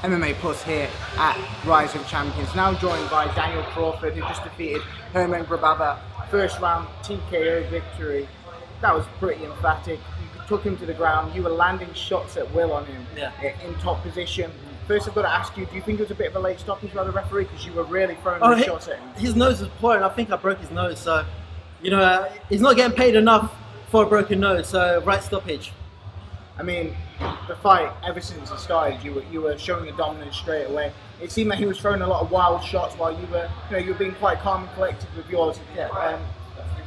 MMA Plus here at Rise of Champions. Now joined by Daniel Crawford, who just defeated Herman Grebaba. First round TKO victory. That was pretty emphatic. You took him to the ground. You were landing shots at will on him in top position. First, I've got to ask you, do you think it was a bit of a late stoppage by the referee because you were really throwing the shots at him? His nose was poor, and I think I broke his nose. So, you know, he's not getting paid enough for a broken nose. So, right stoppage. I mean, the fight, ever since it started, you were showing the dominance straight away. It seemed like he was throwing a lot of wild shots while you were being quite calm and collected with yours.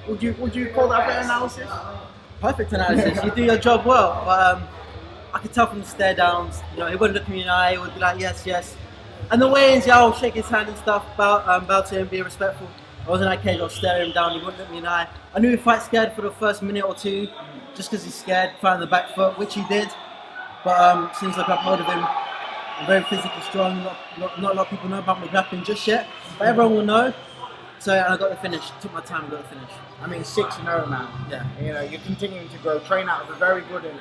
Would you call that fair analysis? Perfect analysis. You do your job well. But I could tell from the stare downs. You know, he wouldn't look me in the eye. He would be like, yes, yes. And the weigh-ins, I'll shake his hand and stuff, bow to him, be respectful. I was in that cage, I was staring him down. He wouldn't look me in the eye. I knew he'd fight scared for the first minute or two, just because he's scared, fighting the back foot, which he did. But seems like I've hold of him. I'm very physically strong. Not a lot of people know about my grappling just yet, but everyone will know. So, and I got the finish. Took my time and got the finish. I mean, 6-0 now. Yeah. You know, you're continuing to grow, train out of a very good and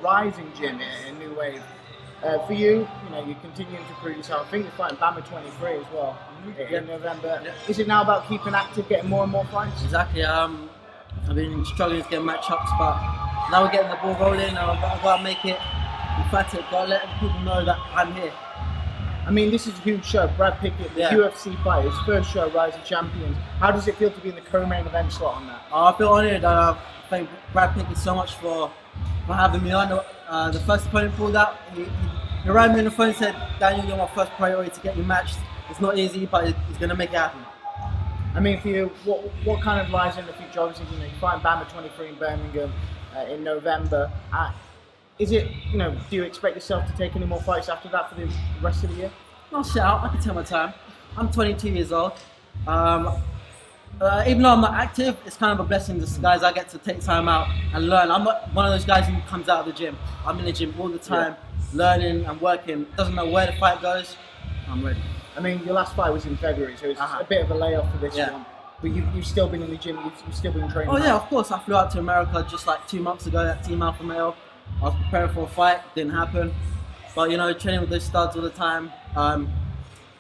rising gym in a new wave. For you, you're continuing to prove yourself. I think you're fighting Bama 23 as well in November. Yeah. Is it now about keeping active, getting more and more fights? Exactly. I've been struggling to get matchups, but now we're getting the ball rolling. I've got to make it emphatic. Got to let people know that I'm here. I mean, this is a huge show. Brad Pickett, the UFC fight, his first show, Rise of Champions. How does it feel to be in the co-main event slot on that? I feel honoured. I thank Brad Pickett so much for having me on. The first opponent pulled out. He rang me on the phone and said, Daniel, you're my first priority to get you matched. It's not easy, but he's going to make it happen. I mean, for you, what kind of lies in the future? Obviously, you're fighting Bama 23 in Birmingham in November. Is it, do you expect yourself to take any more fights after that for the rest of the year? Not shit out, I can tell my time. I'm 22 years old. Even though I'm not active, it's kind of a blessing in disguise. I get to take time out and learn. I'm not one of those guys who comes out of the gym. I'm in the gym all the time, learning and working. Doesn't matter where the fight goes, I'm ready. I mean, your last fight was in February, so it's a bit of a layoff for this one. But you've still been in the gym, you've still been training. Oh yeah, of course. I flew out to America just like 2 months ago at Team Alpha Male. I was preparing for a fight, didn't happen. But training with those studs all the time,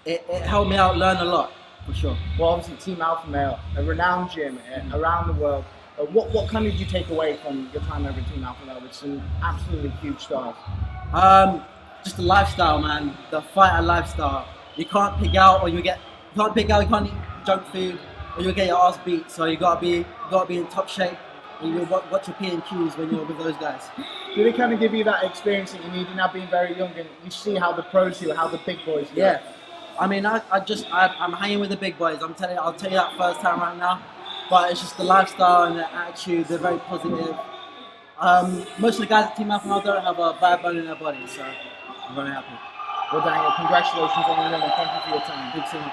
it helped me out, learn a lot, for sure. Well, obviously Team Alpha Male, a renowned gym around the world. What kind of did you take away from your time over at Team Alpha Male with some absolutely huge stars? Just the lifestyle, man. The fighter lifestyle. You can't pig out, or you can't eat junk food, or you'll get your ass beat. So you gotta be in top shape. And you watch your P and Qs when you're with those guys. Do they kind of give you that experience that you need now being very young, and you see how the pros do, how the big boys do? Yeah. I mean, I'm hanging with the big boys. I'll tell you that first time right now. But it's just the lifestyle and the attitude. They're very positive. Most of the guys at Team Alpha Male don't have a bad bone in their body, so I'm very happy. Well, Daniel, congratulations on the win, and thank you for your time. Thanks so much.